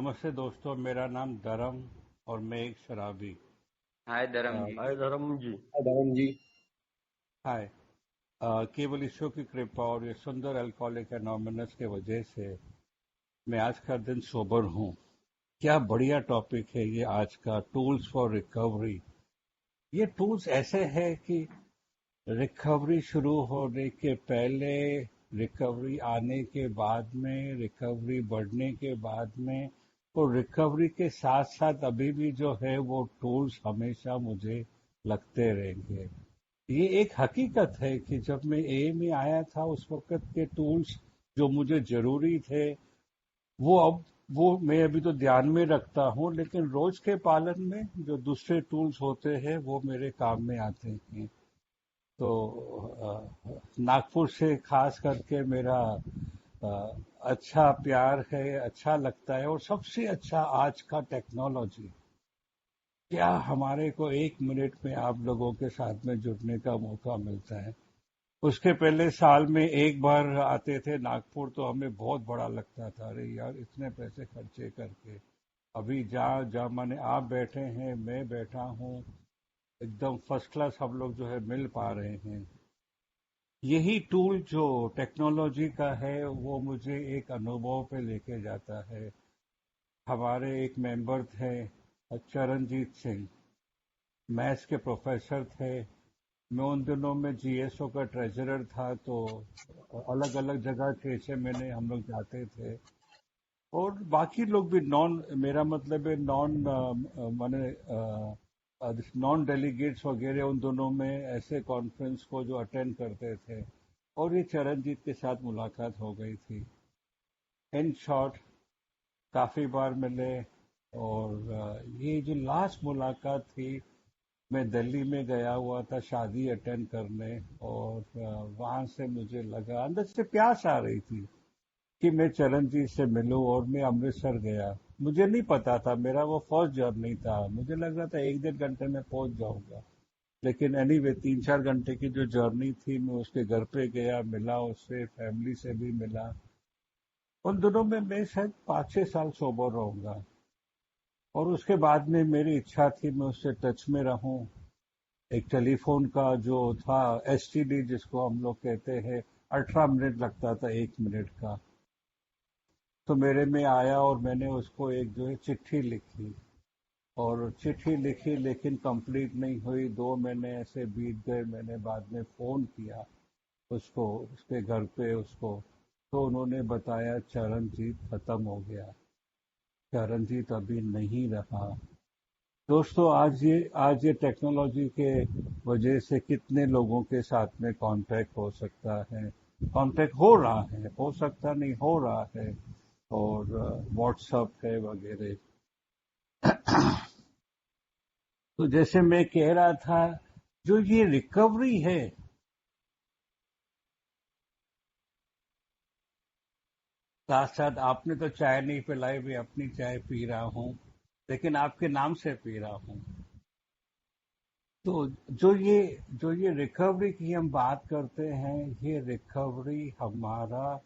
नमस्ते दोस्तों, मेरा नाम धर्म और मैं एक शराबी। हाय धर्म जी। हाय धर्म जी। धर्म जी। हाय। केवल ईश्वर की कृपा और ये सुंदर अल्कोहलिक एनोमिनस के वजह से मैं आज का दिन सोबर हूँ। क्या बढ़िया टॉपिक है ये आज का, टूल्स फॉर रिकवरी। ये टूल्स ऐसे हैं कि रिकवरी शुरू होने के पहले, रिकवरी आने के बाद में, रिकवरी बढ़ने के बाद में, और रिकवरी के साथ साथ अभी भी जो है वो टूल्स हमेशा मुझे लगते रहेंगे। ये एक हकीकत है कि जब मैं ए में आया था उस वक्त के टूल्स जो मुझे जरूरी थे वो मैं अभी तो ध्यान में रखता हूँ, लेकिन रोज के पालन में जो दूसरे टूल्स होते हैं वो मेरे काम में आते हैं। तो नागपुर से खास करके मेरा अच्छा प्यार है, अच्छा लगता है। और सबसे अच्छा आज का टेक्नोलॉजी, क्या हमारे को 1 मिनट में आप लोगों के साथ में जुड़ने का मौका मिलता है। उसके पहले साल में एक बार आते थे नागपुर तो हमें बहुत बड़ा लगता था, अरे यार इतने पैसे खर्चे करके। अभी जहाँ जहाँ माने आप बैठे हैं, मैं बैठा हूँ, एकदम फर्स्ट क्लास हम लोग जो है मिल पा रहे हैं। यही टूल जो टेक्नोलॉजी का है वो मुझे एक अनुभव पे लेके जाता है। हमारे एक मेंबर थे चरणजीत सिंह, मैथ्स के प्रोफेसर थे। मैं उन दिनों में जीएसओ का ट्रेजरर था, तो अलग अलग जगह 6 6 महीने हम लोग जाते थे। और बाकी लोग भी नॉन, मेरा मतलब है नॉन, माने नॉन डेलीगेट्स वगैरह उन दोनों में ऐसे कॉन्फ्रेंस को जो अटेंड करते थे। और ये चरणजीत के साथ मुलाकात हो गई थी। इन शॉर्ट काफी बार मिले। और ये जो लास्ट मुलाकात थी, मैं दिल्ली में गया हुआ था शादी अटेंड करने। और वहां से मुझे लगा, अंदर से प्यास आ रही थी कि मैं चरणजीत से मिलूं। और मैं अमृतसर गया। मुझे नहीं पता था, मेरा वो फर्स्ट जर्नी था। मुझे लग रहा था 1 1.5 घंटे में पहुंच जाऊंगा, लेकिन एनीवे 3 4 घंटे की जो जर्नी थी, मैं उसके घर पे गया, मिला उससे, फैमिली से भी मिला। उन दिनों में मैं शायद 5 6 साल सोबर रहूंगा। और उसके बाद में मेरी इच्छा थी मैं उससे टच में रहूं। एक टेलीफोन का जो था, एसटीडी जिसको हम लोग कहते हैं, 18 मिनट लगता था 1 मिनट का। तो मेरे में आया और मैंने उसको एक जो है चिट्ठी लिखी। और चिट्ठी लिखी लेकिन कंप्लीट नहीं हुई, 2 महीने ऐसे बीत गए। मैंने बाद में फोन किया उसको, उसके घर पे उसको। तो उन्होंने बताया चरणजीत खत्म हो गया, चरणजीत अभी नहीं रहा। दोस्तों, आज ये टेक्नोलॉजी के वजह से कितने लोगों के साथ में कांटेक्ट हो सकता है, कांटेक्ट हो रहा है, हो सकता नहीं हो रहा है। और व्हाट्सअप है वगैरह। तो जैसे मैं कह रहा था, जो ये रिकवरी है, साथ साथ आपने तो चाय नहीं पिलाई, मैं अपनी चाय पी रहा हूँ, लेकिन आपके नाम से पी रहा हूँ। तो जो ये रिकवरी की हम बात करते हैं, ये रिकवरी हमारा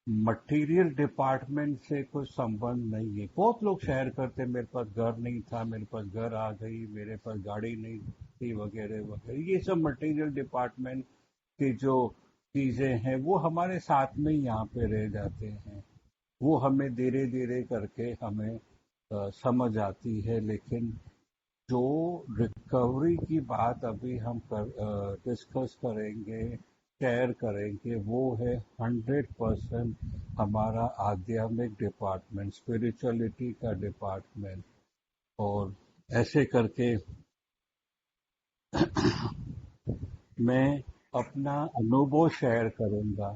मटेरियल डिपार्टमेंट से कोई संबंध नहीं है। बहुत लोग शेयर करते हैं, मेरे पास घर नहीं था, मेरे पास घर आ गई, मेरे पास गाड़ी नहीं थी, वगैरह वगैरह। ये सब मटेरियल डिपार्टमेंट की जो चीजें हैं वो हमारे साथ में ही यहाँ पे रह जाते हैं। वो हमें धीरे धीरे करके हमें समझ आती है। लेकिन जो रिकवरी की बात अभी हम डिस्कस करेंगे, शेयर करेंगे, वो है 100% हमारा आध्यात्मिक डिपार्टमेंट, स्पिरिचुअलिटी का डिपार्टमेंट। और ऐसे करके मैं अपना अनुभव शेयर करूंगा।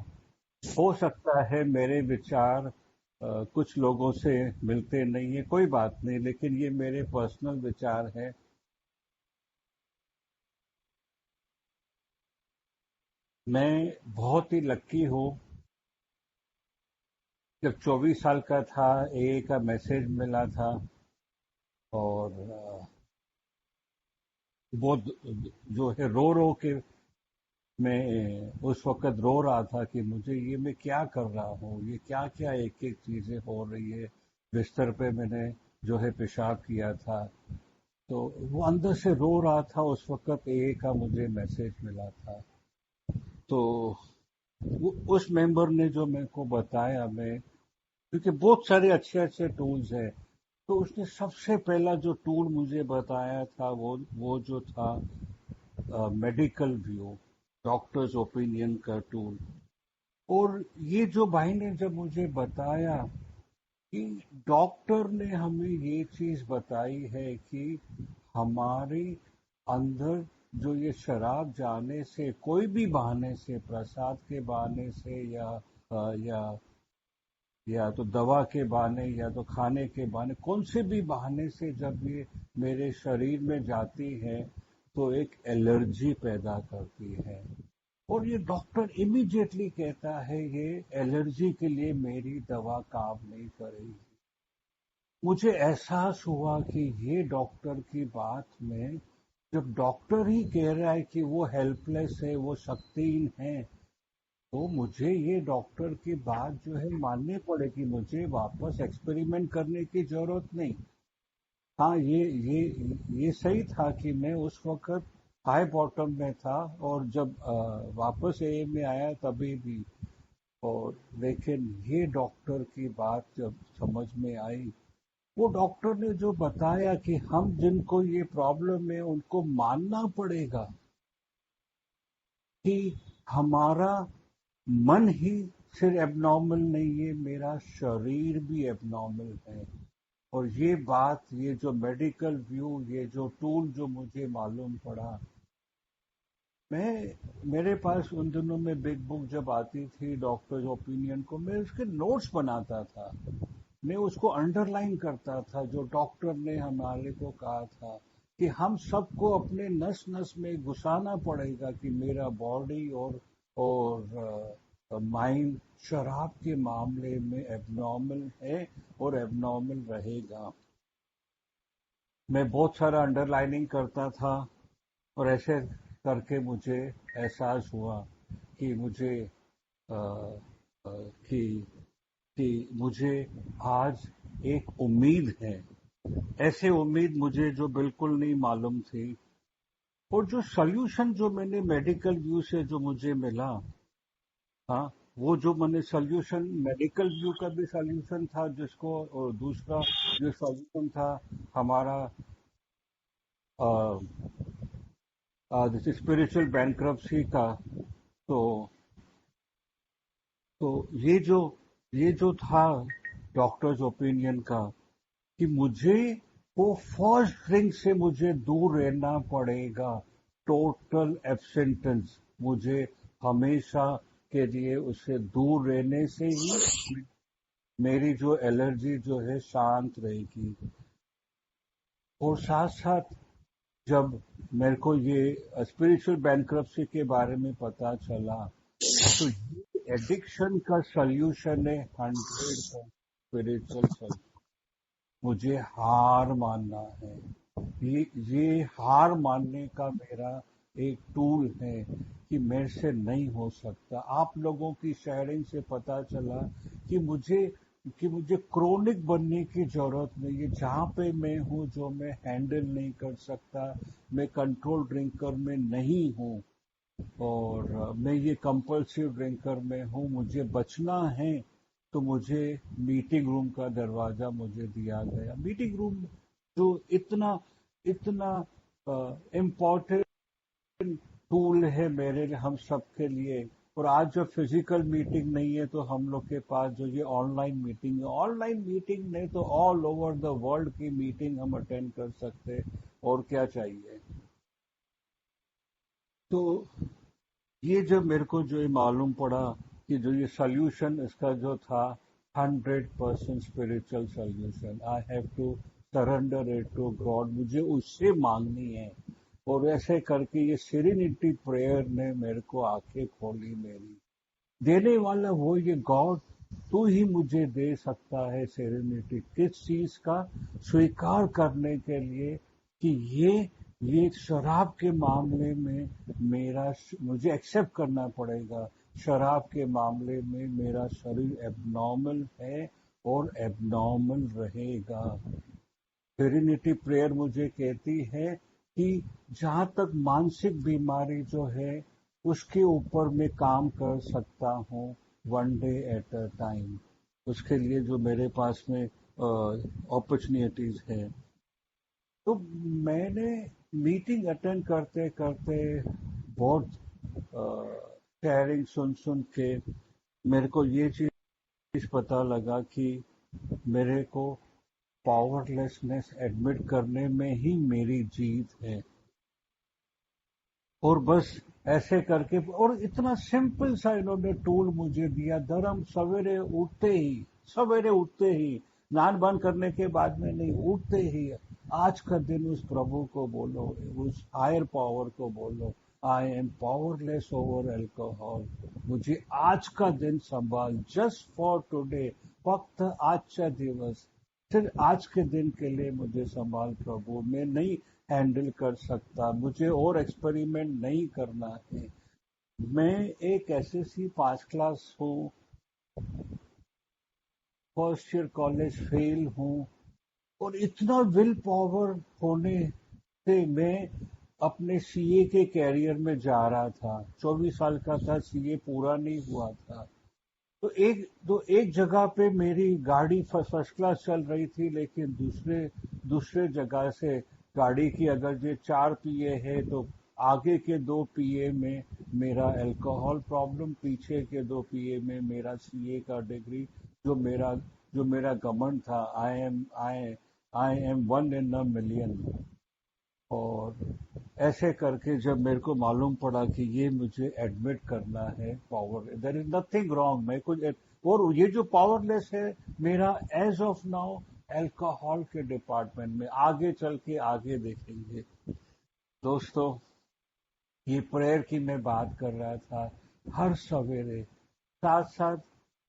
हो सकता है मेरे विचार कुछ लोगों से मिलते नहीं है, कोई बात नहीं, लेकिन ये मेरे पर्सनल विचार है। मैं बहुत ही लक्की हूँ। जब 24 साल का था, ए का मैसेज मिला था। और वो जो है रो रो के, मैं उस वक्त रो रहा था कि मुझे ये मैं क्या कर रहा हूँ, ये क्या क्या एक एक चीजें हो रही है। बिस्तर पे मैंने जो है पेशाब किया था, तो वो अंदर से रो रहा था। उस वक्त ए का मुझे मैसेज मिला था। तो उस मेंबर ने जो मेरे को बताया, मैं क्योंकि बहुत सारे अच्छे अच्छे टूल्स हैं, तो उसने सबसे पहला जो टूल मुझे बताया था वो जो था मेडिकल व्यू, डॉक्टर्स ओपिनियन का टूल। और ये जो भाई ने जब मुझे बताया कि डॉक्टर ने हमें ये चीज बताई है कि हमारे अंदर जो ये शराब जाने से, कोई भी बहाने से, प्रसाद के बहाने से अ, या या तो दवा के बहाने या तो खाने के बहाने, कौन से भी बहाने से जब ये मेरे शरीर में जाती है तो एक एलर्जी पैदा करती है। और ये डॉक्टर इमीडिएटली कहता है ये एलर्जी के लिए मेरी दवा काम नहीं करेगी। मुझे एहसास हुआ कि ये डॉक्टर की बात में, जब डॉक्टर ही कह रहा है कि वो हेल्पलेस है, वो शक्तिहीन है, तो मुझे ये डॉक्टर की बात जो है माननी पड़ेगी। मुझे वापस एक्सपेरिमेंट करने की जरूरत नहीं। हाँ, ये सही था कि मैं उस वक्त हाई बॉटम में था, और जब वापस ए में आया तभी भी। और लेकिन ये डॉक्टर की बात जब समझ में आई, वो डॉक्टर ने जो बताया कि हम जिनको ये प्रॉब्लम है उनको मानना पड़ेगा कि हमारा मन ही सिर्फ एबनॉर्मल नहीं है, मेरा शरीर भी एबनॉर्मल है। और ये बात, ये जो मेडिकल व्यू, ये जो टूल जो मुझे मालूम पड़ा, मेरे पास उन दिनों में बिग बुक जब आती थी डॉक्टर्स ओपिनियन को, मैं उसके नोट्स बनाता था। मैं उसको अंडरलाइन करता था जो डॉक्टर ने हमारे को कहा था कि हम सबको अपने नस नस में घुसाना पड़ेगा कि मेरा बॉडी और माइंड शराब के मामले में एबनॉर्मल है और एबनॉर्मल रहेगा। मैं बहुत सारा अंडरलाइनिंग करता था, और ऐसे करके मुझे एहसास हुआ कि मुझे अ, अ, कि कि मुझे आज एक उम्मीद है। ऐसे उम्मीद मुझे जो बिल्कुल नहीं मालूम थी। और जो सॉल्यूशन जो मैंने मेडिकल व्यू से जो मुझे मिला, हाँ, वो जो मैंने सॉल्यूशन, मेडिकल व्यू का भी सॉल्यूशन था जिसको, और दूसरा जो सॉल्यूशन था हमारा स्पिरिचुअल बैंक्रप्सी का। तो तो ये जो था डॉक्टर्स ओपिनियन का, कि मुझे वो फर्स्ट ड्रिंक से मुझे दूर रहना पड़ेगा, टोटल एब्सेंटेंस, मुझे हमेशा के लिए उससे दूर रहने से ही मेरी जो एलर्जी जो है शांत रहेगी। और साथ साथ जब मेरे को ये स्पिरिचुअल बैंक्रप्सी के बारे में पता चला, तो ये एडिक्शन का सॉल्यूशन है 100 स्पिरिचुअल। मुझे हार मानना है। ये हार मानने का मेरा एक टूल है कि मेरे से नहीं हो सकता। आप लोगों की शेयरिंग से पता चला कि मुझे क्रोनिक बनने की जरूरत नहीं है। जहां पे मैं हूं, जो मैं हैंडल नहीं कर सकता, मैं कंट्रोल ड्रिंकर में नहीं हूं, और मैं ये कंपल्सिव ड्रिंकर में हूँ, मुझे बचना है। तो मुझे मीटिंग रूम का दरवाजा मुझे दिया गया। मीटिंग रूम जो इतना इतना इम्पोर्टेंट टूल है मेरे लिए, हम सबके लिए। और आज जब फिजिकल मीटिंग नहीं है तो हम लोग के पास जो ये ऑनलाइन मीटिंग है, ऑनलाइन मीटिंग नहीं तो ऑल ओवर द वर्ल्ड की मीटिंग हम अटेंड कर सकते, और क्या चाहिए। तो ये जब मेरे को जो ये मालूम पड़ा कि जो ये सॉल्यूशन इसका जो था 100% spiritual solution, I have to surrender it to God, मुझे उससे मांगनी है। और ऐसे करके ये सेरेनिटी प्रेयर ने मेरे को आंखें खोली मेरी। देने वाला वो ये गॉड, तू ही मुझे दे सकता है सेरेनिटी। किस चीज का? स्वीकार करने के लिए कि ये शराब के मामले में मुझे एक्सेप्ट करना पड़ेगा। शराब के मामले में मेरा शरीर एबनॉर्मल है, और एबनॉर्मल रहेगा। सेरेनिटी प्रेयर मुझे कहती है कि जहां तक मानसिक बीमारी जो है उसके ऊपर मैं काम कर सकता हूँ, one day at a time. उसके लिए जो मेरे पास में अपॉर्चुनिटीज है। तो मैंने मीटिंग अटेंड करते करते बहुत शेयरिंग सुन सुन के मेरे को ये चीज पता लगा कि मेरे को पावरलेसनेस एडमिट करने में ही मेरी जीत है। और बस ऐसे करके, और इतना सिंपल सा इन्होंने टूल मुझे दिया। धर्म सवेरे उठते ही स्नान बंद करने के बाद में नहीं, उठते ही आज का दिन उस प्रभु को बोलो, उस हायर पावर को बोलो, I am powerless over alcohol. मुझे आज का दिन संभाल, जस्ट फॉर टुडे, फक्त आजचा दिवस, सिर्फ आज के दिन के लिए मुझे संभाल प्रभु। मैं नहीं हैंडल कर सकता, मुझे और एक्सपेरिमेंट नहीं करना है। मैं एक एसएससी पास क्लास हूँ, फर्स्ट ईयर कॉलेज फेल हूँ, और इतना विल पावर होने से मैं अपने सीए के कैरियर में जा रहा था। 24 साल का था, सीए पूरा नहीं हुआ था। तो एक जगह पे मेरी गाड़ी फर्स्ट क्लास चल रही थी, लेकिन दूसरे दूसरे जगह से गाड़ी की अगर ये 4 पीए है तो आगे के 2 पीए में मेरा अल्कोहल प्रॉब्लम, पीछे के 2 पीए में मेरा सीए का डिग्री। जो मेरा जो मेरा घमंड था, I am one in a million. और ऐसे करके जब मेरे को मालूम पड़ा कि ये मुझे एडमिट करना है, power, there is nothing wrong, मैं कुछ, और ये जो पावरलेस है मेरा एज ऑफ नाउ अल्कोहल के डिपार्टमेंट में, आगे चल के आगे देखेंगे दोस्तों। ये प्रेयर की मैं बात कर रहा था। हर सवेरे साथ साथ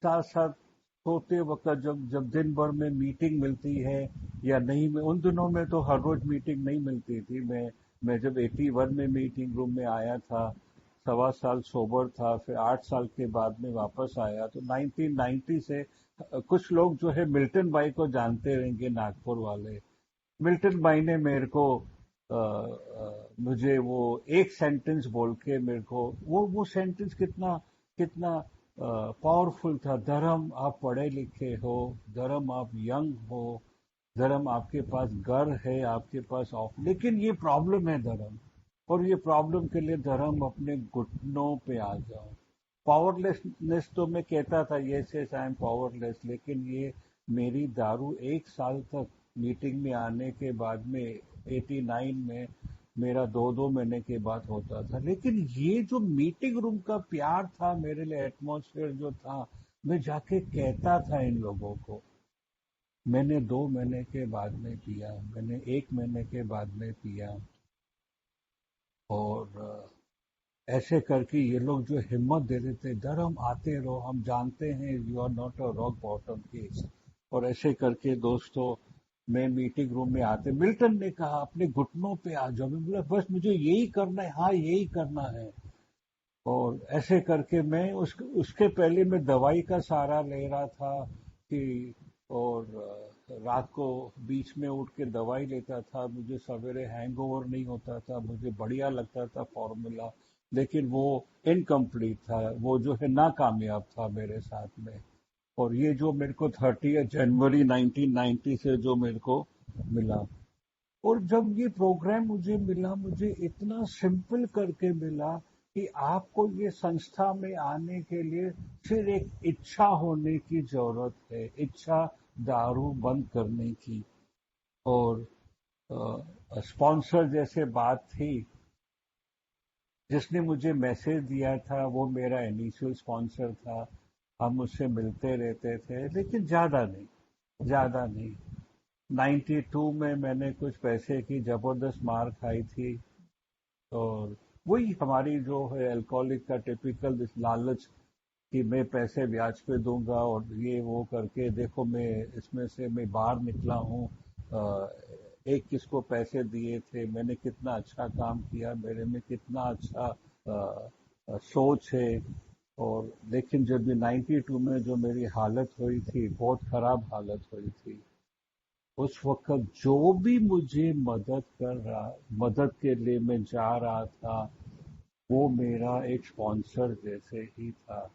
साथ साथ सोते वक्त, जब जब दिन भर में मीटिंग मिलती है या नहीं, में उन दिनों में तो हर रोज मीटिंग नहीं मिलती थी। मैं जब 81 में मीटिंग रूम में आया था, 1.25 साल सोबर था, फिर 8 साल के बाद में वापस आया। तो 1990 से कुछ लोग जो है मिल्टन बाई को जानते रहेंगे, नागपुर वाले। मिल्टन बाई ने मेरे को मुझे वो एक सेंटेंस बोल के मेरे को, वो सेंटेंस कितना कितना पावरफुल था। धर्म आप पढ़े लिखे हो, धर्म आप यंग हो, धर्म आपके पास घर है, आपके पास ऑफ, लेकिन ये प्रॉब्लम है धर्म। और ये प्रॉब्लम के लिए धर्म अपने घुटनों पे आ जाओ। पावरलेसनेस तो मैं कहता था yes yes I am powerless, लेकिन ये मेरी दारू 1 साल तक मीटिंग में आने के बाद में, 89 में मेरा 2-2 महीने के बाद होता था। लेकिन ये जो मीटिंग रूम का प्यार था मेरे लिए, एटमॉस्फेयर जो था, मैं जाके कहता था इन लोगों को। मैंने 2 महीने के बाद में पिया, मैंने 1 महीने के बाद में पिया। और ऐसे करके ये लोग जो हिम्मत दे देते, धर्म आते रहो, हम जानते हैं you are not a rock bottom case. और ऐसे करके दोस्तों, मैं मीटिंग रूम में आते, मिल्टन ने कहा अपने घुटनों पे आ जाओ, मैं बोला बस मुझे यही करना है, हाँ यही करना है। और ऐसे करके मैं उसके पहले मैं दवाई का सहारा ले रहा था कि, और रात को बीच में उठ के दवाई लेता था, मुझे सवेरे हैंगओवर नहीं होता था, मुझे बढ़िया लगता था फॉर्मूला। लेकिन वो इनकम्प्लीट था, वो जो है नाकामयाब था मेरे साथ में। और ये जो मेरे को 30 जनवरी 1990 से जो मेरे को मिला, और जब ये प्रोग्राम मुझे मिला, मुझे इतना सिंपल करके मिला कि आपको ये संस्था में आने के लिए सिर्फ एक इच्छा होने की जरूरत है, इच्छा दारू बंद करने की। और स्पॉन्सर जैसे बात थी, जिसने मुझे मैसेज दिया था वो मेरा इनिशियल स्पॉन्सर था। हम उससे मिलते रहते थे, लेकिन ज्यादा नहीं। 92 में मैंने कुछ पैसे की जबरदस्त मार खाई थी। और वही हमारी जो है अल्कोहलिक का टिपिकल लालच, कि मैं पैसे ब्याज पे दूंगा और ये वो करके देखो मैं इसमें से मैं बाहर निकला हूँ। एक किसको पैसे दिए थे, मैंने कितना अच्छा काम किया, मेरे में कितना अच्छा सोच है। और लेकिन जब भी 92 में जो मेरी हालत हुई थी, बहुत खराब हालत हुई थी, उस वक्त जो भी मुझे मदद के लिए मैं जा रहा था, वो मेरा एक स्पॉन्सर जैसे ही था।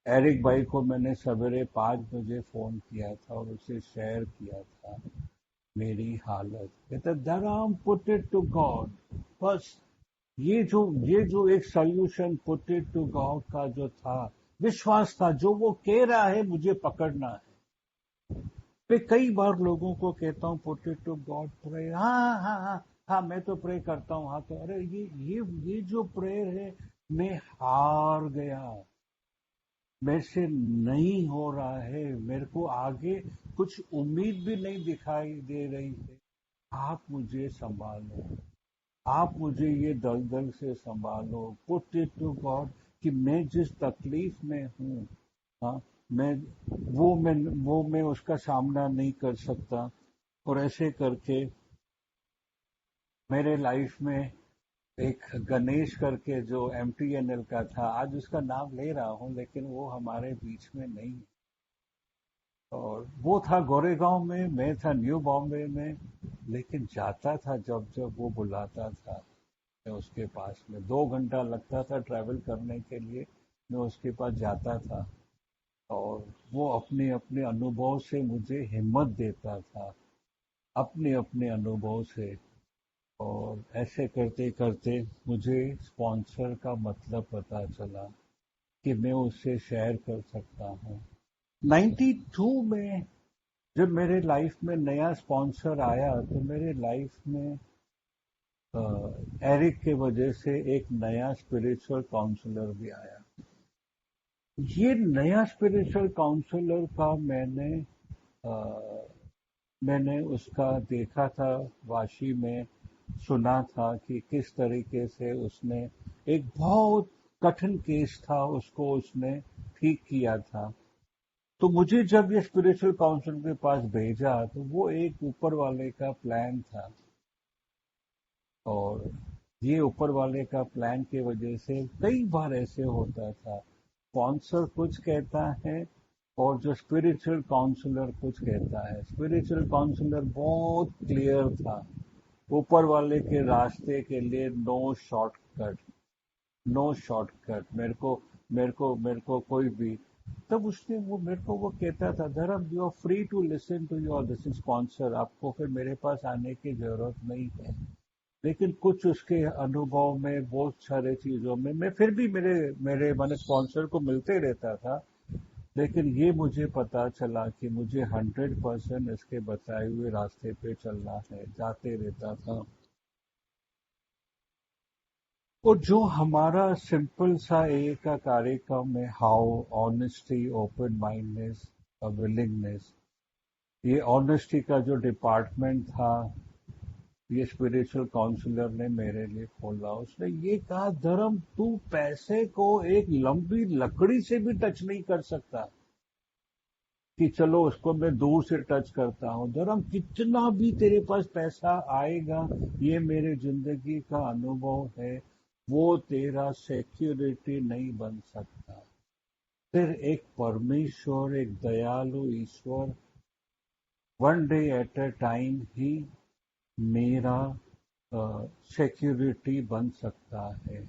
एरिक भाई को मैंने सवेरे 5 बजे फोन किया था और उसे शेयर किया था मेरी हालत। कहता धर्म पुट इट टू गॉड। बस ये जो एक solution put it to God का जो था, विश्वास था, जो वो कह रहा है मुझे पकड़ना है। मैं कई बार लोगों को कहता हूँ put it to God, pray, हाँ हाँ हाँ हाँ मैं तो प्रे करता हूँ, हाँ तो अरे ये जो प्रेयर है, मैं हार गया, मेरे से नहीं हो रहा है, मेरे को आगे कुछ उम्मीद भी नहीं दिखाई दे रही है। आप मुझे संभालो, आप मुझे ये दलदल से संभालो, पुट इट टू गॉड, कि मैं जिस तकलीफ में हूँ, हाँ, मैं मैं उसका सामना नहीं कर सकता। और ऐसे करके मेरे लाइफ में एक गणेश करके जो MTNL का था, आज उसका नाम ले रहा हूँ लेकिन वो हमारे बीच में नहीं है। और वो था गोरेगांव में, मैं था न्यू बॉम्बे में, लेकिन जाता था जब जब वो बुलाता था मैं उसके पास में, 2 घंटा लगता था ट्रैवल करने के लिए, मैं उसके पास जाता था। और वो अपने अपने अनुभव से मुझे हिम्मत देता था, अपने अपने अनुभव से। और ऐसे करते करते मुझे स्पॉन्सर का मतलब पता चला कि मैं उससे शेयर कर सकता हूँ। 92 में जब मेरे लाइफ में नया स्पॉन्सर आया, तो मेरे लाइफ में एरिक के वजह से एक नया स्पिरिचुअल काउंसलर भी आया। ये नया स्पिरिचुअल काउंसलर का अ, मैंने उसका देखा था, वाशी में सुना था कि किस तरीके से उसने एक बहुत कठिन केस था, उसको उसने ठीक किया था। तो मुझे जब ये स्पिरिचुअल काउंसलर के पास भेजा, तो वो एक ऊपर वाले का प्लान था। और ये ऊपर वाले का प्लान की वजह से कई बार ऐसे होता था, स्पॉन्सर कुछ कहता है और जो स्पिरिचुअल काउंसलर कुछ कहता है। स्पिरिचुअल काउंसलर बहुत क्लियर था, ऊपर वाले के रास्ते के लिए नो शॉर्टकट, नो शॉर्टकट। मेरे को कोई भी, तब उसने वो मेरे को वो कहता था, धर्म you are free to listen to your this sponsor, आपको फिर मेरे पास आने की जरूरत नहीं है। लेकिन कुछ उसके अनुभव में, बहुत सारे चीजों में मैं फिर भी मेरे मेरे मैंने स्पॉन्सर को मिलते रहता था। लेकिन ये मुझे पता चला कि मुझे 100% इसके बताए हुए रास्ते पे चलना है, जाते रहता था। और जो हमारा सिंपल सा एक का कार्यक्रम है, हाउ ऑनेस्टी, ओपन माइंडनेस और विलिंगनेस, ये ऑनेस्टी का जो डिपार्टमेंट था, ये स्पिरिचुअल काउंसलर ने मेरे लिए खोला। उसने ये कहा, धर्म तू पैसे को एक लंबी लकड़ी से भी टच नहीं कर सकता कि चलो उसको मैं दूर से टच करता हूँ। धर्म कितना भी तेरे पास पैसा आएगा, ये मेरे जिंदगी का अनुभव है, वो तेरा सिक्योरिटी नहीं बन सकता। फिर एक परमेश्वर, एक दयालु ईश्वर, one day at a time ही मेरा सिक्योरिटी बन सकता है।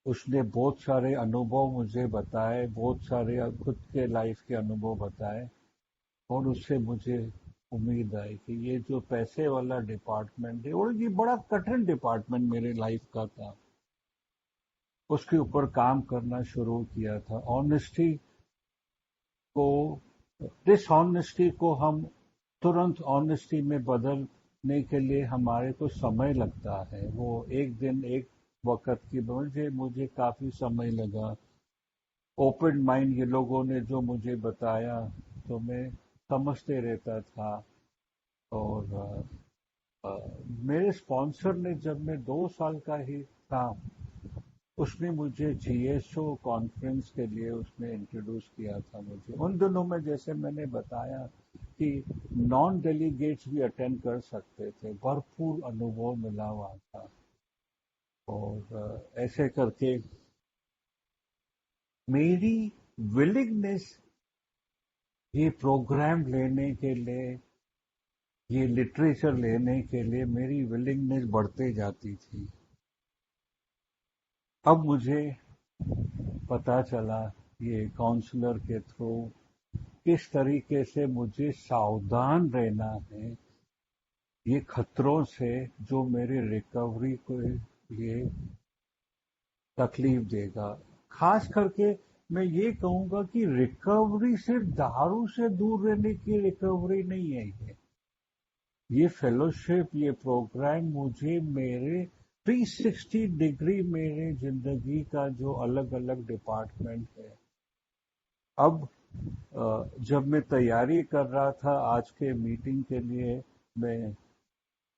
उसने बहुत सारे अनुभव मुझे बताए, बहुत सारे खुद के लाइफ के अनुभव बताए। और उससे मुझे उम्मीद आई कि ये जो पैसे वाला डिपार्टमेंट है, और ये बड़ा कठिन डिपार्टमेंट मेरे लाइफ का था, उसके ऊपर काम करना शुरू किया था। ऑनेस्टी को, डिसऑनेस्टी को हम तुरंत ऑनेस्टी में बदलने के लिए हमारे को समय लगता है। वो एक दिन एक वक्त की, मुझे काफी समय लगा। ओपन माइंड ये लोगों ने जो मुझे बताया, तो मैं समझते रहता था। और मेरे स्पॉन्सर ने, जब मैं 2 साल का ही था, उसने मुझे GSO कॉन्फ्रेंस के लिए उसने इंट्रोड्यूस किया था मुझे। उन दिनों में जैसे मैंने बताया कि नॉन डेलीगेट्स भी अटेंड कर सकते थे, भरपूर अनुभव मिला हुआ था। और ऐसे करके मेरी विलिंगनेस ये प्रोग्राम लेने के लिए, ये लिटरेचर लेने के लिए मेरी विलिंगनेस बढ़ते जाती थी। अब मुझे पता चला ये काउंसलर के थ्रू किस तरीके से मुझे सावधान रहना है ये खतरों से जो मेरे रिकवरी को लिए तकलीफ देगा। खास करके मैं ये कहूंगा कि रिकवरी सिर्फ दारू से दूर रहने की रिकवरी नहीं है। ये फेलोशिप, ये प्रोग्राम मुझे मेरे 360 डिग्री मेरे जिंदगी का जो अलग अलग डिपार्टमेंट है। अब जब मैं तैयारी कर रहा था आज के मीटिंग के लिए, मैं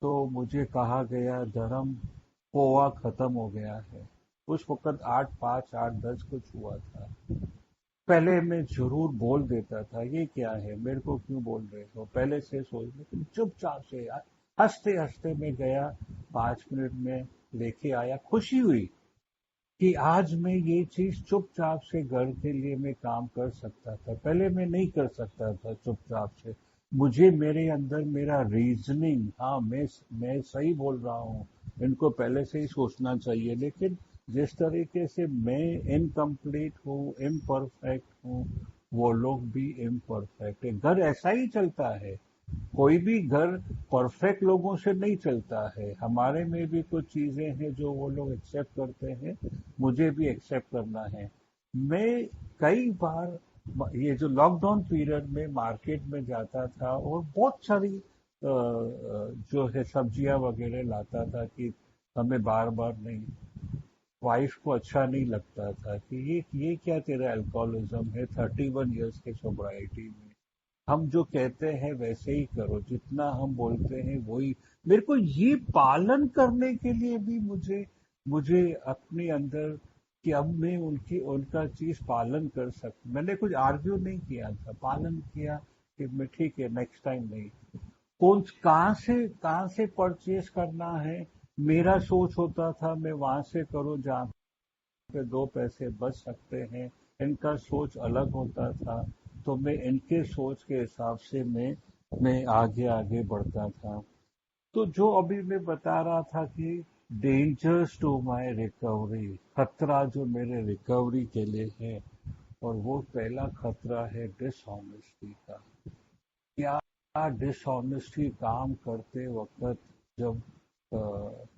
तो मुझे कहा गया धर्म पोवा खत्म हो गया है। उस वक्त 8, 5, 8, 10 कुछ हुआ था। पहले मैं जरूर बोल देता था ये क्या है, मेरे को क्यों बोल रहे हो, पहले से सोच, लेकिन चुपचाप से हंसते हंसते मैं गया, 5 मिनट में लेके आया। खुशी हुई कि आज मैं ये चीज चुपचाप से घर के लिए मैं काम कर सकता था। पहले मैं नहीं कर सकता था चुपचाप से। मुझे मेरे अंदर मेरा रीजनिंग, हाँ मैं सही बोल रहा हूँ, इनको पहले से ही सोचना चाहिए। लेकिन जिस तरीके से मैं इनकम्प्लीट हूँ, इम्परफेक्ट हूँ, वो लोग भी इम्परफेक्ट है। घर ऐसा ही चलता है। कोई भी घर परफेक्ट लोगों से नहीं चलता है। हमारे में भी कुछ चीजें हैं जो वो लोग एक्सेप्ट करते हैं, मुझे भी एक्सेप्ट करना है। मैं कई बार ये जो लॉकडाउन पीरियड में मार्केट में जाता था और बहुत सारी जो है सब्जियां वगैरह लाता था कि हमें बार बार नहीं, वाइफ को अच्छा नहीं लगता था कि ये क्या तेरा अल्कोहलिज्म है 31 ईयर्स के सोब्राइटी में। हम जो कहते हैं वैसे ही करो, जितना हम बोलते हैं वही। मेरे को ये पालन करने के लिए भी मुझे मुझे अपने अंदर कि अब मैं उनकी उनका चीज पालन कर सकूं। मैंने कुछ आर्ग्यू नहीं किया था, पालन किया कि मैं ठीक है नेक्स्ट टाइम नहीं। कौन कहाँ से परचेज करना है, मेरा सोच होता था मैं वहां से करूं जहाँ पे 2 पैसे बच सकते हैं। इनका सोच अलग होता था, तो मैं इनके सोच के हिसाब से मैं आगे आगे बढ़ता था। तो जो अभी मैं बता रहा था कि डेंजर्स टू माय रिकवरी, खतरा जो मेरे रिकवरी के लिए है, और वो पहला खतरा है डिसऑनेस्टी का। क्या डिसऑनेस्टी काम करते वक्त जब अ,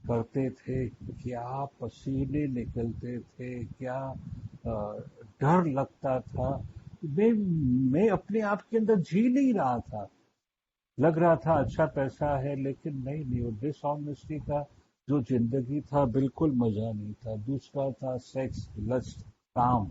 करते थे, क्या पसीने निकलते थे, क्या डर लगता था। मैं मैं अपने आप के अंदर जी नहीं रहा था। लग रहा था अच्छा पैसा है, लेकिन नहीं वो डिसऑनेस्टी का जो जिंदगी था बिल्कुल मजा नहीं था। दूसरा था सेक्स, लस्ट, काम।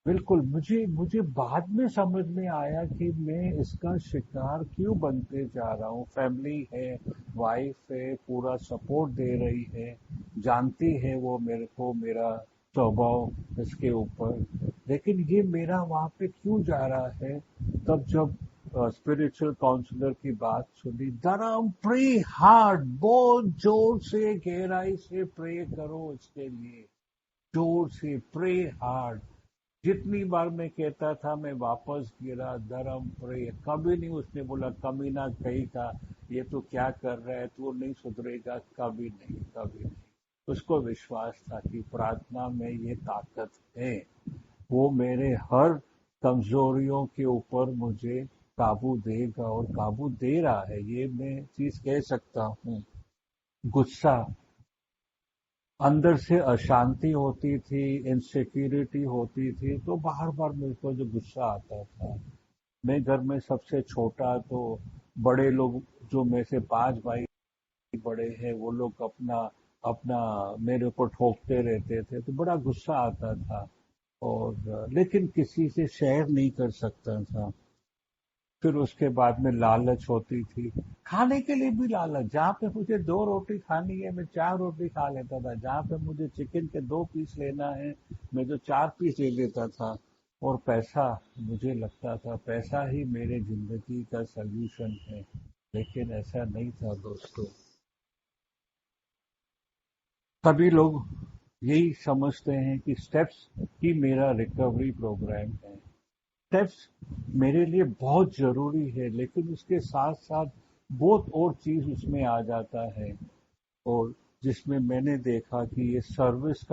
बिल्कुल मुझे मुझे बाद में समझ में आया कि मैं इसका शिकार क्यों बनते जा रहा हूँ। फैमिली है, वाइफ है, पूरा सपोर्ट दे रही है, जानती है वो मेरे को, मेरा स्वभाव इसके ऊपर, लेकिन ये मेरा वहां पे क्यों जा रहा है। तब जब स्पिरिचुअल काउंसलर की बात सुनी, धर्म प्रे हार्ड, बहुत जोर से गहराई से प्रे करो इसके लिए, जोर से प्रे हार्ड। जितनी बार मैं कहता था मैं वापस गिरा, धर्म प्रे, कभी नहीं उसने बोला कभी ना कहीं का ये तो क्या कर रहा है, तू नहीं सुधरेगा, कभी नहीं कभी नहीं। उसको विश्वास था कि प्रार्थना में ये ताकत है, वो मेरे हर कमजोरियों के ऊपर मुझे काबू देगा और काबू दे रहा है, ये मैं चीज कह सकता हूँ। गुस्सा, अंदर से अशांति होती थी, इनसिक्योरिटी होती थी, तो बार बार मेरे को जो गुस्सा आता था। मैं घर में सबसे छोटा, तो बड़े लोग जो में से 5 भाई बड़े हैं वो लोग अपना अपना मेरे ऊपर ठोकते रहते थे, तो बड़ा गुस्सा आता था। और लेकिन किसी से शेयर नहीं कर सकता था। फिर उसके बाद में लालच होती थी, खाने के लिए भी लालच। जहाँ पे मुझे 2 रोटी खानी है मैं 4 रोटी खा लेता था, जहाँ पे मुझे चिकन के 2 पीस लेना है मैं जो 4 पीस ले लेता था। और पैसा, मुझे लगता था पैसा ही मेरे जिंदगी का सल्यूशन है, लेकिन ऐसा नहीं था दोस्तों। सभी लोग यही समझते हैं कि स्टेप्स ही मेरा रिकवरी प्रोग्राम है। स्टेप्स मेरे लिए बहुत जरूरी है, लेकिन उसके साथ साथ बहुत और चीज उसमें आ जाता है। और जिसमें मैंने देखा कि ये सर्विस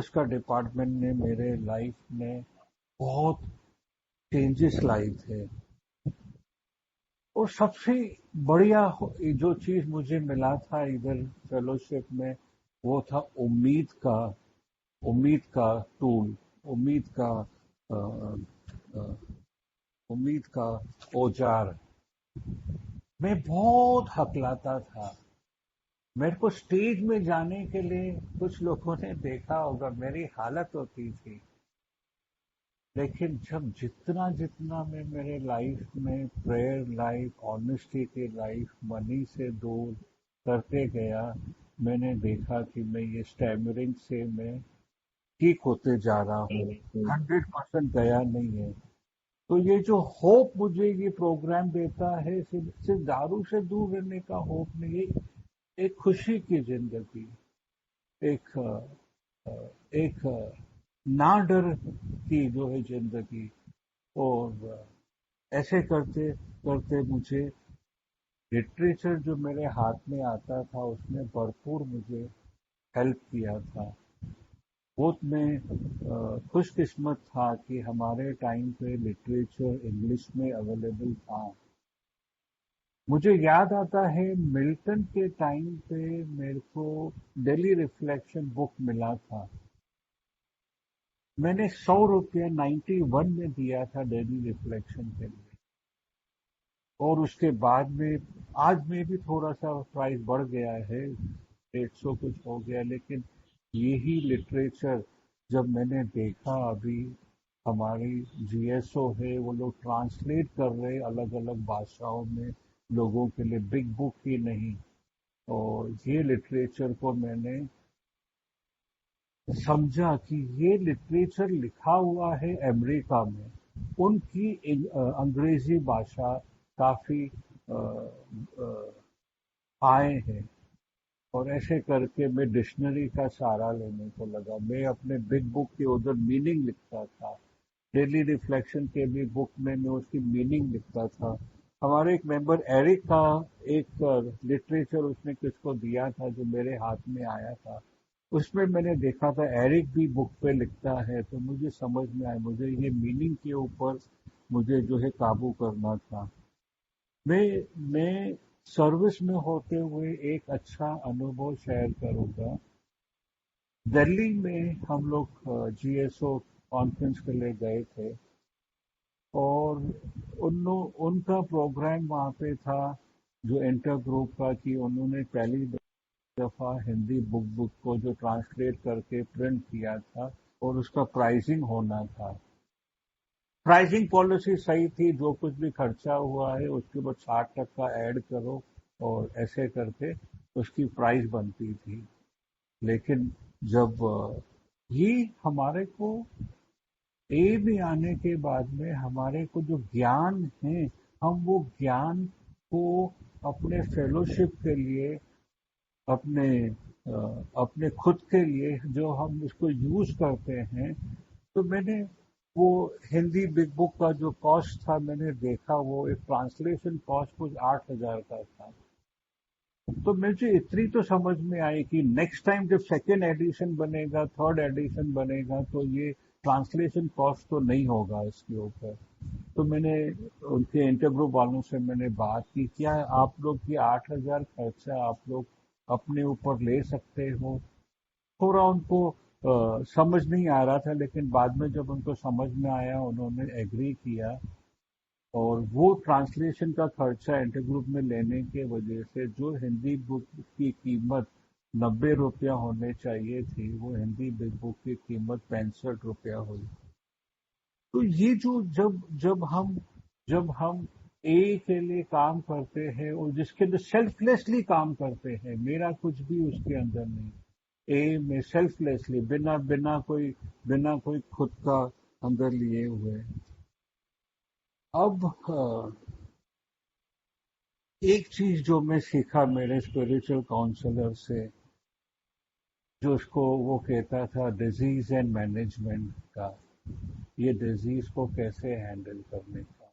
का डिपार्टमेंट ने मेरे लाइफ में बहुत चेंजेस लाई थे। और सबसे बढ़िया जो चीज मुझे मिला था इधर फेलोशिप में, वो था उम्मीद का टूल, उम्मीद का अ, अ, उम्मीद का औजार। मैं बहुत हकलाता था। मेरे को स्टेज में जाने के लिए कुछ लोगों ने देखा होगा, मेरी हालत होती थी। लेकिन जब जितना जितना मैं मेरे लाइफ में प्रेयर लाइफ, ऑनेस्टी की लाइफ, मनी से दूर करते गया, मैंने देखा कि मैं ये स्टैमरिंग से मैं ठीक होते जा रहा हूँ। 100% गया नहीं है। तो ये जो होप मुझे ये प्रोग्राम देता है, सिर्फ दारू से दूर रहने का होप नहीं है, एक खुशी की जिंदगी, एक एक ना डर की जो है जिंदगी। और ऐसे करते करते मुझे लिटरेचर जो मेरे हाथ में आता था उसने भरपूर मुझे हेल्प किया था। बहुत मैं खुशकिस्मत था कि हमारे टाइम पे लिटरेचर इंग्लिश में अवेलेबल था। मुझे याद आता है मिल्टन के टाइम पे मेरे को डेली रिफ्लेक्शन बुक मिला था। मैंने 100 रुपया 91 में दिया था डेली रिफ्लेक्शन के लिए। और उसके बाद में आज में भी थोड़ा सा प्राइस बढ़ गया है, 150 कुछ हो गया। लेकिन यही लिटरेचर जब मैंने देखा, अभी हमारी जीएसओ है, वो लोग ट्रांसलेट कर रहे अलग अलग भाषाओं में लोगों के लिए, बिग बुक ही नहीं। और ये लिटरेचर को मैंने समझा कि ये लिटरेचर लिखा हुआ है अमेरिका में, उनकी अंग्रेजी भाषा काफी आए हैं। और ऐसे करके मैं डिक्शनरी का सहारा लेने को लगा। मैं अपने बिग बुक के उधर मीनिंग लिखता था। डेली रिफ्लेक्शन के भी बुक में मैं उसकी मीनिंग लिखता था। हमारे एक मेंबर एरिक का एक लिटरेचर उसने किसको दिया था जो मेरे हाथ में आया था, उसमें मैंने देखा था एरिक भी बुक पे लिखता है। तो मुझे समझ में आया, मुझे ये मीनिंग के ऊपर मुझे जो है काबू करना था। मैं सर्विस में होते हुए एक अच्छा अनुभव शेयर करूंगा। दिल्ली में हम लोग जीएसओ कॉन्फ्रेंस के लिए गए थे। और उनका प्रोग्राम वहाँ पे था जो इंटर ग्रुप का, कि उन्होंने पहली दफा हिंदी बुक को जो ट्रांसलेट करके प्रिंट किया था, और उसका प्राइसिंग होना था। प्राइसिंग पॉलिसी सही थी, जो कुछ भी खर्चा हुआ है उसके ऊपर 60% ऐड करो, और ऐसे करके उसकी प्राइस बनती थी। लेकिन जब ये हमारे को ए में आने के बाद में हमारे को जो ज्ञान है, हम वो ज्ञान को अपने फेलोशिप के लिए, अपने अपने खुद के लिए जो हम इसको यूज करते हैं। तो मैंने वो हिंदी बिग बुक का जो कॉस्ट था, मैंने देखा वो एक ट्रांसलेशन कॉस्ट कुछ 8,000 का था। तो मुझे इतनी तो समझ में आई कि नेक्स्ट टाइम जब सेकेंड एडिशन बनेगा, थर्ड एडिशन बनेगा, तो ये ट्रांसलेशन कॉस्ट तो नहीं होगा इसके ऊपर। तो मैंने उनके इंटरग्रुप वालों से मैंने बात की, क्या आप लोग की 8,000 खर्चा आप लोग अपने ऊपर ले सकते हो। थोड़ा उनको समझ नहीं आ रहा था, लेकिन बाद में जब उनको समझ में आया उन्होंने एग्री किया। और वो ट्रांसलेशन का खर्चा इंटरग्रुप में लेने के वजह से जो हिंदी बुक की कीमत 90 रुपया होने चाहिए थी, वो हिंदी बिग बुक की कीमत 65 रुपया हुई। तो ये जो जब हम ए के लिए काम करते हैं, और जिसके अंदर सेल्फलेसली काम करते हैं, मेरा कुछ भी उसके अंदर नहीं, ए में सेल्फलेसली, बिना कोई खुद का अंदर लिए हुए। अब एक चीज जो मैं सीखा मेरे स्पिरिचुअल काउंसलर से, जो उसको वो कहता था डिजीज एंड मैनेजमेंट का, ये डिजीज को कैसे हैंडल करने का।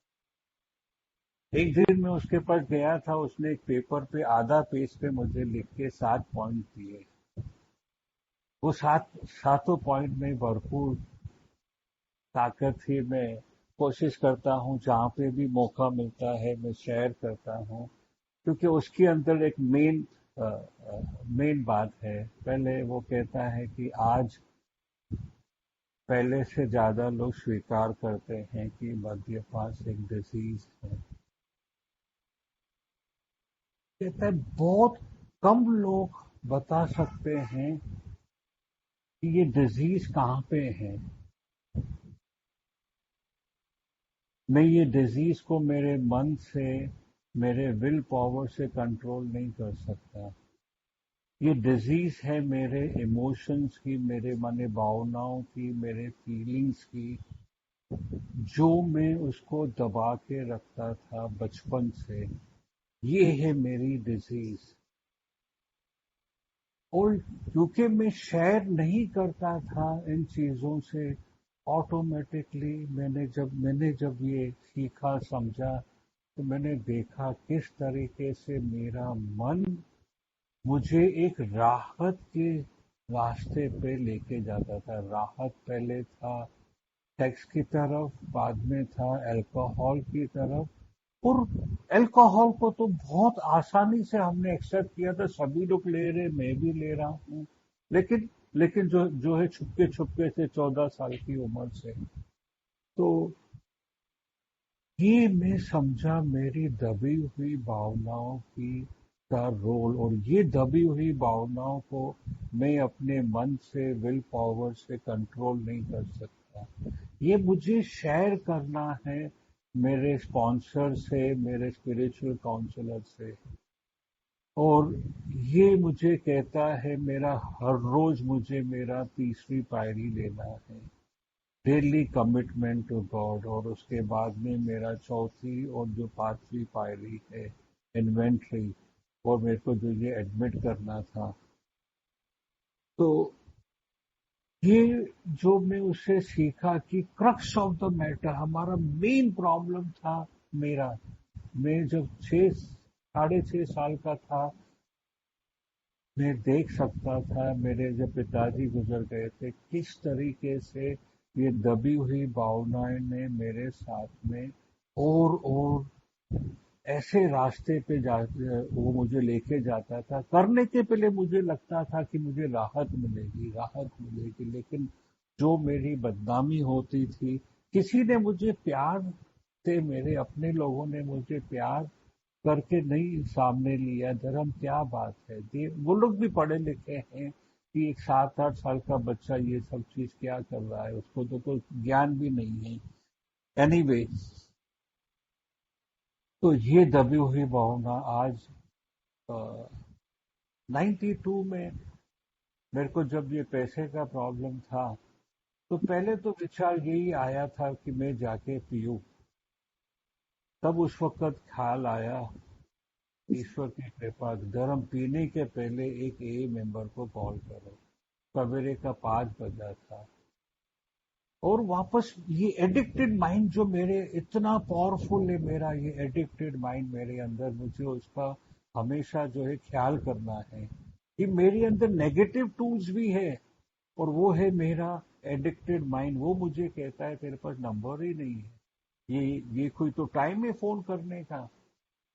एक दिन मैं उसके पास गया था, उसने एक पेपर पे आधा पेज पे मुझे लिख के 7 पॉइंट दिए। वो सातों पॉइंट में भरपूर ताकत थी। मैं कोशिश करता हूँ जहाँ पे भी मौका मिलता है मैं शेयर करता हूँ, क्योंकि उसके अंदर एक मेन बात है। पहले वो कहता है कि आज पहले से ज्यादा लोग स्वीकार करते हैं कि मद्यपान एक डिजीज है। कहता है बहुत कम लोग बता सकते हैं कि ये डिजीज कहाँ पे है। मैं ये डिजीज को मेरे मन से, मेरे विल पावर से कंट्रोल नहीं कर सकता। ये डिजीज है मेरे इमोशंस की, मेरे माने भावनाओं की, मेरे फीलिंग्स की, जो मैं उसको दबा के रखता था बचपन से। ये है मेरी डिजीज। और क्योंकि मैं शेयर नहीं करता था इन चीजों से, ऑटोमेटिकली मैंने जब ये सीखा समझा, तो मैंने देखा किस तरीके से मेरा मन मुझे एक राहत के रास्ते पे लेके जाता था। राहत पहले था सेक्स की तरफ, बाद में था अल्कोहल की तरफ। और अल्कोहल को तो बहुत आसानी से हमने एक्सेप्ट किया था, सभी लोग ले रहे, मैं भी ले रहा हूँ। लेकिन लेकिन जो जो है छुपके छुपके से 14 साल की उम्र से। तो ये मैं समझा मेरी दबी हुई भावनाओं की का रोल। और ये दबी हुई भावनाओं को मैं अपने मन से, विल पावर से कंट्रोल नहीं कर सकता। ये मुझे शेयर करना है मेरे स्पॉन्सर से, मेरे स्पिरिचुअल काउंसलर से। और ये मुझे कहता है मेरा हर रोज मुझे मेरा तीसरी पायरी लेना है, डेली कमिटमेंट टू गॉड। और उसके बाद में मेरा चौथी और जो पांचवी पायरी है इन्वेंट्री, और मेरे को जो ये एडमिट करना था। तो ये जो मैं उससे सीखा कि क्रक्स ऑफ द मैटर, हमारा मेन प्रॉब्लम था मेरा। मैं जब 6 साढ़े 6 साल का था, मैं देख सकता था मेरे जब पिताजी गुजर गए थे किस तरीके से ये दबी हुई भावनाएं ने मेरे साथ में और ऐसे रास्ते पे वो मुझे लेके जाता था। करने के पहले मुझे लगता था कि मुझे राहत मिलेगी, राहत मिलेगी, लेकिन जो मेरी बदनामी होती थी, किसी ने मुझे प्यार से, मेरे अपने लोगों ने मुझे प्यार करके नहीं सामने लिया। धर्म क्या बात है, वो लोग भी पढ़े लिखे हैं कि एक 7 8 साल का बच्चा ये सब चीज क्या कर रहा है, उसको तो कोई ज्ञान भी नहीं है। एनीवे, तो ये दबी हुई भावना आज 92 में मेरे को जब ये पैसे का प्रॉब्लम था, तो पहले तो विचार यही आया था कि मैं जाके पीऊं। तब उस वक्त ख्याल आया, ईश्वर की कृपा, धर्म पीने के पहले एक ए मेंबर को कॉल करो। सवेरे का 5 बजा था। और वापस ये एडिक्टेड माइंड जो मेरे इतना पावरफुल है, मेरा ये एडिक्टेड माइंड मेरे अंदर, मुझे उसका हमेशा जो है ख्याल करना है कि मेरे अंदर नेगेटिव टूल्स भी है। और वो है मेरा एडिक्टेड माइंड। वो मुझे कहता है तेरे पास नंबर ही नहीं है, ये कोई तो टाइम है फोन करने का।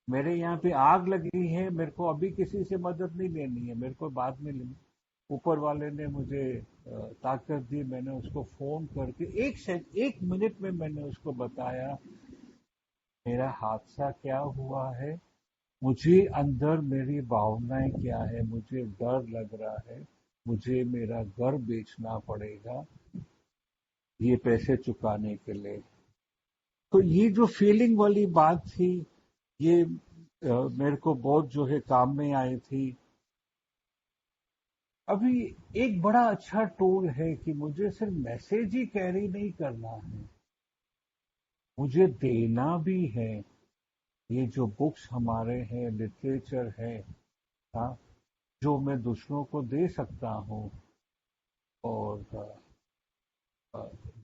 मेरे यहाँ पे आग लगी है, मेरे को अभी किसी से मदद नहीं लेनी है, मेरे को बाद में लेनी। ऊपर वाले ने मुझे ताकत दी, मैंने उसको फोन करके 1 मिनट में मैंने उसको बताया मेरा हादसा क्या हुआ है, मुझे अंदर मेरी भावनाएं क्या है, मुझे डर लग रहा है, मुझे मेरा घर बेचना पड़ेगा ये पैसे चुकाने के लिए। तो ये जो फीलिंग वाली बात थी, ये मेरे को बहुत जो है काम में आई थी। अभी एक बड़ा अच्छा टूल है कि मुझे सिर्फ मैसेज ही कैरी नहीं करना है, मुझे देना भी है। ये जो बुक्स हमारे हैं, लिटरेचर है, हाँ, जो मैं दूसरों को दे सकता हूँ। और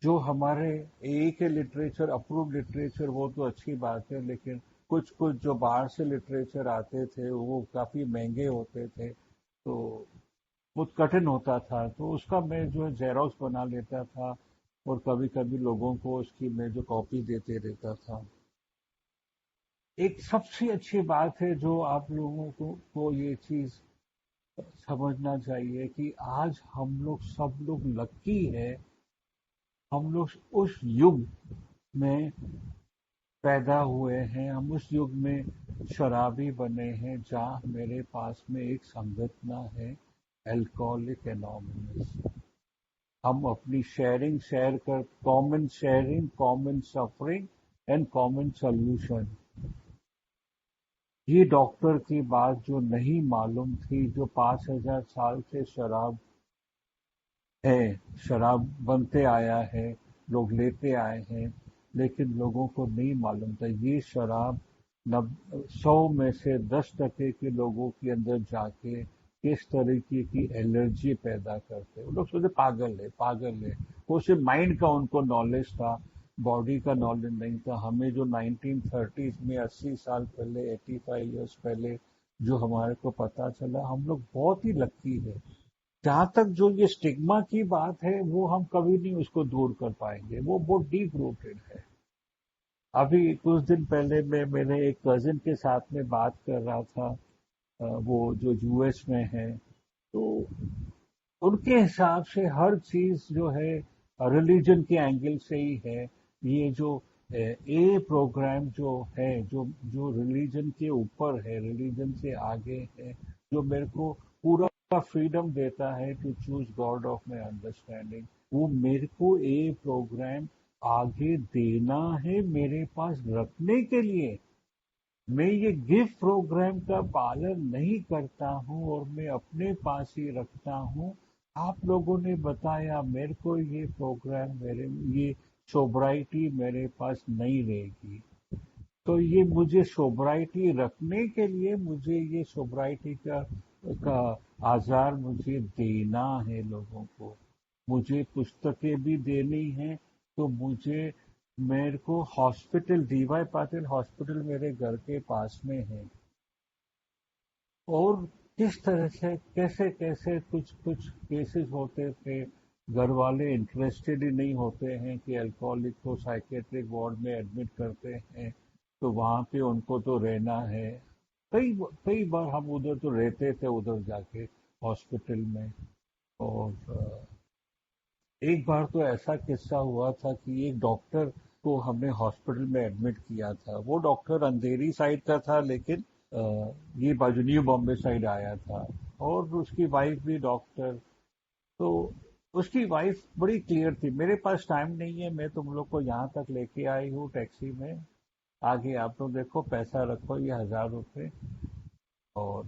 जो हमारे ए के लिटरेचर, अप्रूव लिटरेचर, वो तो अच्छी बात है, लेकिन कुछ कुछ जो बाहर से लिटरेचर आते थे वो काफी महंगे होते थे, तो बहुत कठिन होता था। तो उसका मैं जो है जेरोक्स बना लेता था और कभी कभी लोगों को उसकी मैं जो कॉपी देते रहता था। एक सबसे अच्छी बात है जो आप लोगों को ये चीज समझना चाहिए कि आज हम लोग सब लोग लकी है। हम लोग उस युग में पैदा हुए हैं, हम उस युग में शराबी बने हैं जहाँ मेरे पास में एक संगठन है, अल्कोहलिक एनोनिमस। हम अपनी शेयरिंग शेयर कर, common sharing, common suffering and common solution. ये डॉक्टर की बात जो नहीं मालूम थी, जो 5,000 साल से शराब है, शराब बनते आया है, लोग लेते आए हैं, लेकिन लोगों को नहीं मालूम था ये शराब 100 में से 10% के लोगों के अंदर जाके किस तरीके की एलर्जी पैदा करते। वो लोग सोचते पागल है, पागल है। वो सिर्फ माइंड का उनको नॉलेज था, बॉडी का नॉलेज नहीं था। हमें जो 1930s में, 80 साल पहले, 85 ईयर्स पहले जो हमारे को पता चला, हम लोग बहुत ही लकी है। जहां तक जो ये स्टिग्मा की बात है, वो हम कभी नहीं उसको दूर कर पाएंगे, वो बहुत डीप रूटेड है। अभी कुछ दिन पहले मैं मेरे एक कजिन के साथ में बात कर रहा था, वो जो यूएस में है। तो उनके हिसाब से हर चीज जो है रिलीजन के एंगल से ही है। ये जो ए प्रोग्राम जो है, जो जो रिलीजन के ऊपर है, रिलीजन से आगे है, जो मेरे को पूरा फ्रीडम देता है to choose God of my understanding, वो मेरे को ए प्रोग्राम आगे देना है मेरे पास रखने के लिए। मैं ये गिफ्ट प्रोग्राम का पालन नहीं करता हूँ और मैं अपने पास ही रखता हूँ। आप लोगों ने बताया मेरे को ये प्रोग्राम, मेरे ये सोब्राइटी मेरे पास नहीं रहेगी, तो ये मुझे सोब्राइटी रखने के लिए मुझे ये सोब्राइटी का आजार मुझे देना है लोगों को। मुझे पुस्तकें भी देनी है, तो मुझे, मेरे को हॉस्पिटल, डीवाई पाटिल हॉस्पिटल मेरे घर के पास में है। और किस तरह से कैसे कैसे कुछ कुछ केसेस होते थे, घर वाले इंटरेस्टेड ही नहीं होते हैं कि अल्कोहलिक को साइकेट्रिक वार्ड में एडमिट करते हैं, तो वहां पे उनको तो रहना है। कई कई बार हम उधर तो रहते थे, उधर जाके हॉस्पिटल में। और एक बार तो ऐसा किस्सा हुआ था कि एक डॉक्टर को हमने हॉस्पिटल में एडमिट किया था। वो डॉक्टर अंधेरी साइड का था, लेकिन ये बाजू न्यू बॉम्बे साइड आया था। और उसकी वाइफ भी डॉक्टर। तो उसकी वाइफ बड़ी क्लियर थी, मेरे पास टाइम नहीं है, मैं तुम लोग को यहाँ तक लेके आई हूँ टैक्सी में, आगे आप लोग देखो, पैसा रखो ये 1,000 रुपए। और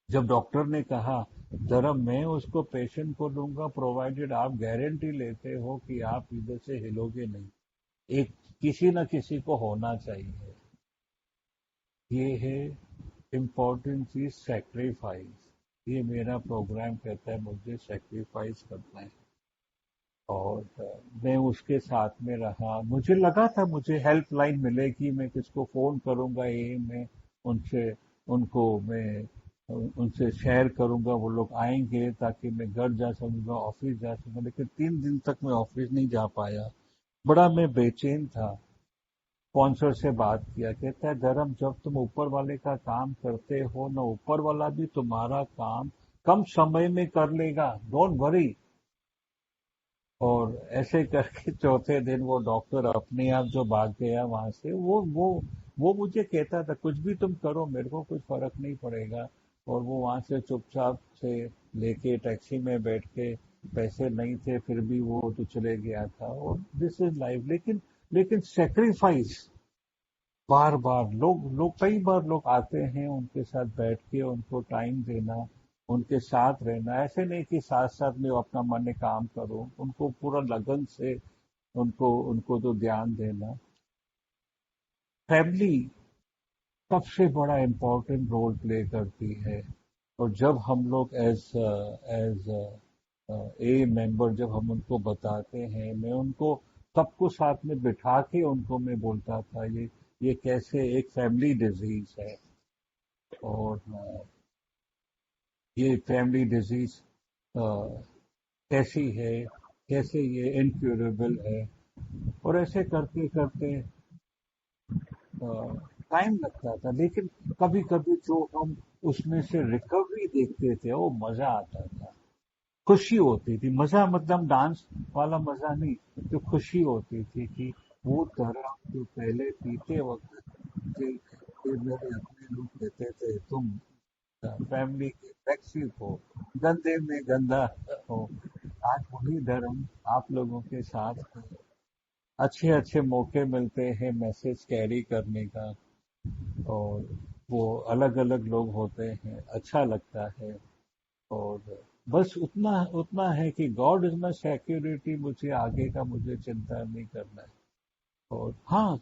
जब डॉक्टर ने कहा, जरा मैं उसको पेशेंट को दूंगा प्रोवाइडेड आप गारंटी लेते हो कि आप इधर से हिलोगे नहीं, एक किसी न किसी को होना चाहिए। ये है इम्पोर्टेंट चीज, सेक्रीफाइस। ये मेरा प्रोग्राम कहता है मुझे सेक्रीफाइस करना है। और मैं उसके साथ में रहा। मुझे लगा था मुझे हेल्पलाइन मिलेगी, मैं किसको फोन करूंगा, ये मैं उनसे, उनको मैं उनसे शेयर करूंगा, वो लोग आएंगे ताकि मैं घर जा सकूंगा, ऑफिस जा सकूंगा। लेकिन 3 दिन तक मैं ऑफिस नहीं जा पाया, बड़ा मैं बेचैन था। स्पॉन्सर से बात किया, कहता है धर्म, जब तुम ऊपर वाले का काम करते हो ना, ऊपर वाला भी तुम्हारा काम कम समय में कर लेगा, डोंट वरी। और ऐसे करके चौथे दिन वो डॉक्टर अपने आप जो भाग गया वहां से। वो मुझे कहता था कुछ भी तुम करो, मेरे को कुछ फर्क नहीं पड़ेगा। और वो वहां से चुपचाप से लेके टैक्सी में बैठ के, पैसे नहीं थे फिर भी वो तो चले गया था। और दिस इज लाइफ। लेकिन सेक्रीफाइस, बार बार लोग लोग कई बार लोग आते हैं, उनके साथ बैठ के उनको टाइम देना, उनके साथ रहना। ऐसे नहीं कि साथ साथ में अपना मन काम करो, उनको पूरा लगन से उनको उनको तो ध्यान देना। फैमिली सबसे बड़ा इम्पोर्टेंट रोल प्ले करती है। और जब हम लोग एज एज ए मेंबर जब हम उनको बताते हैं, मैं उनको सबको साथ में बिठा के उनको मैं बोलता था ये कैसे एक फैमिली डिजीज है, और ये फैमिली डिजीज कैसी है, कैसे ये इनक्यूरेबल है। और ऐसे करते करते टाइम लगता था, लेकिन कभी कभी जो हम उसमें से रिकवरी देखते थे वो मजा आता था, खुशी होती थी। मजा मतलब डांस वाला मजा नहीं, जो खुशी होती थी कि वो तरह जो पहले पीते वक्त के मेरे अपने लोग कहते थे तुम फैमिली के टैक्सी हो, गंदे में गंदा हो। आज वही धर्म आप लोगों के साथ है। अच्छे अच्छे मौके मिलते हैं मैसेज कैरी करने का, और वो अलग अलग लोग होते हैं, अच्छा लगता है। और बस उतना उतना है कि गॉड इज माई सिक्योरिटी, मुझे आगे का मुझे चिंता नहीं करना है। और हाँ,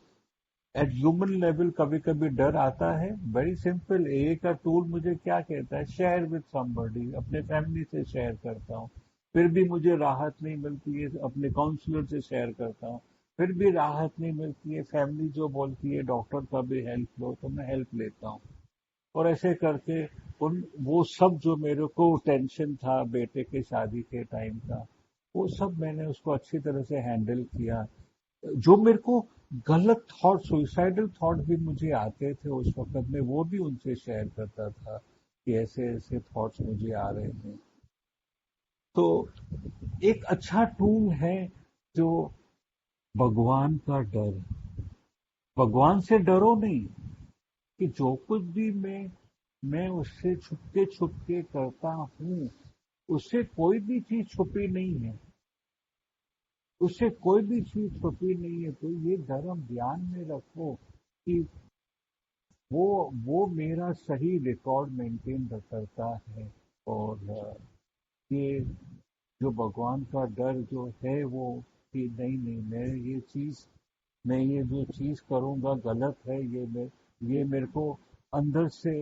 एट ह्यूमन लेवल कभी कभी डर आता है। वेरी सिंपल, ए का टूल मुझे क्या कहता है, शेयर विद समबडी, अपने फैमिली से शेयर करता हूँ, फिर भी मुझे राहत नहीं मिलती है। अपने काउंसलर से शेयर करता हूँ, फिर भी राहत नहीं मिलती है। फैमिली जो बोलती है डॉक्टर का भी हेल्प लो, तो मैं हेल्प लेता हूँ। और ऐसे करके उन वो सब जो मेरे को टेंशन था बेटे के शादी के टाइम का, वो सब मैंने उसको अच्छी तरह से हैंडल किया। जो मेरे को गलत थॉट, सुइसाइडल थॉट भी मुझे आते थे उस वक्त में, वो भी उनसे शेयर करता था कि ऐसे ऐसे थॉट्स मुझे आ रहे हैं। तो एक अच्छा टूल है जो भगवान का डर। भगवान से डरो नहीं, कि जो कुछ भी मैं उससे छुपके करता हूँ, उससे कोई भी चीज छुपी नहीं है, उससे कोई भी चीज छुपी नहीं है। तो ये धर्म ध्यान में रखो कि वो वो मेरा सही रिकॉर्ड मेंटेन करता है। और ये जो भगवान का डर जो है वो, कि नहीं नहीं, मैं ये जो चीज करूंगा गलत है, ये मेरे को अंदर से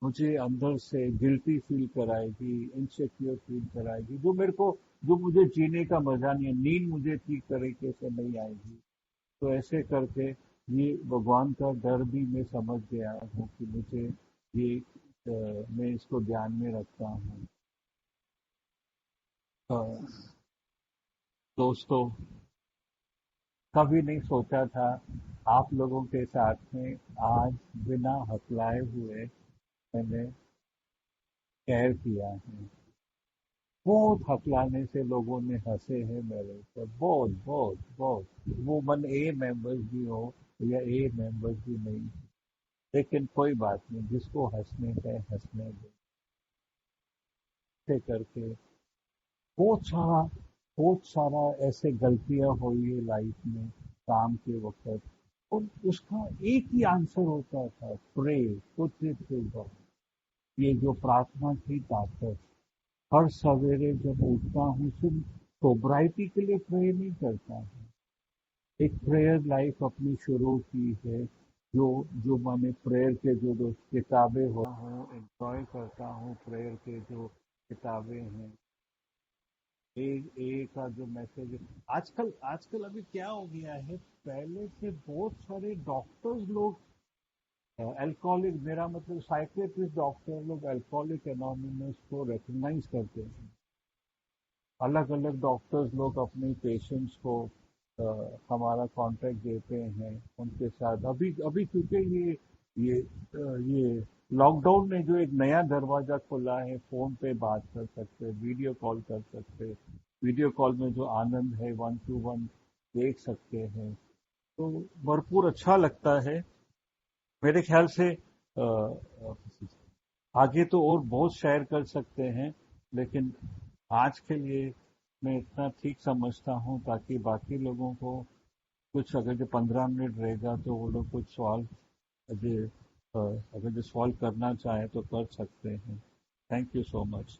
मुझे अंदर से गिल्टी फील कराएगी, इनसिक्योर फील कराएगी, जो मुझे जीने का मजा नहीं है, नींद मुझे ठीक तरीके से नहीं आएगी। तो ऐसे करके ये भगवान का डर भी मैं समझ गया हूँ कि मुझे ये मैं इसको ध्यान में रखता हूँ। अ, दोस्तों, कभी नहीं सोचा था आप लोगों के साथ में आज बिना हकलाए हुए मैंने शेयर किया है। बहुत हकलाने से लोगों ने हंसे हैं मेरे ऊपर, बहुत बहुत बहुत। वो मन ए मेंबर्स भी हो या ए मेंबर्स भी नहीं, लेकिन कोई बात नहीं, जिसको हंसने का है हंसने दो। ऐसे करके बहुत सारा बहुत सारा ऐसे गलतियां हुई है लाइफ में काम के वक्त, और उसका एक ही आंसर होता था, pray, put it to God. ये जो प्रार्थना की ताकत, हर सवेरे जब उठता हूँ सिर्फ सोब्राइटी के लिए प्रे नहीं करता हूँ, एक प्रेयर लाइफ अपनी शुरू की है। जो जो मैंने प्रेयर के जो किताबें हो हूँ, एंजॉय करता हूँ प्रेयर के जो किताबें हैं। ए का जो मैसेज है, आजकल आजकल अभी क्या हो गया है, पहले से बहुत सारे डॉक्टर्स लोग अल्कोहलिक, मेरा मतलब साइकेट्रिस्ट डॉक्टर लोग अल्कोहलिक एनोनिमस को रिकग्नाइज करते हैं। अलग अलग डॉक्टर्स लोग अपने पेशेंट्स को हमारा कांटेक्ट देते हैं, उनके साथ अभी अभी क्योंकि ये लॉकडाउन में जो एक नया दरवाजा खुला है, फोन पे बात कर सकते, वीडियो कॉल कर सकते, वीडियो कॉल में जो आनंद है, वन टू वन देख सकते हैं, तो भरपूर अच्छा लगता है। मेरे ख्याल से आगे तो और बहुत शेयर कर सकते हैं, लेकिन आज के लिए मैं इतना ठीक समझता हूँ, ताकि बाकी लोगों को कुछ, अगर जो 15 मिनट रहेगा तो वो लोग कुछ सवाल, अगर अगर जो सवाल करना चाहे तो कर सकते हैं। Thank you so much.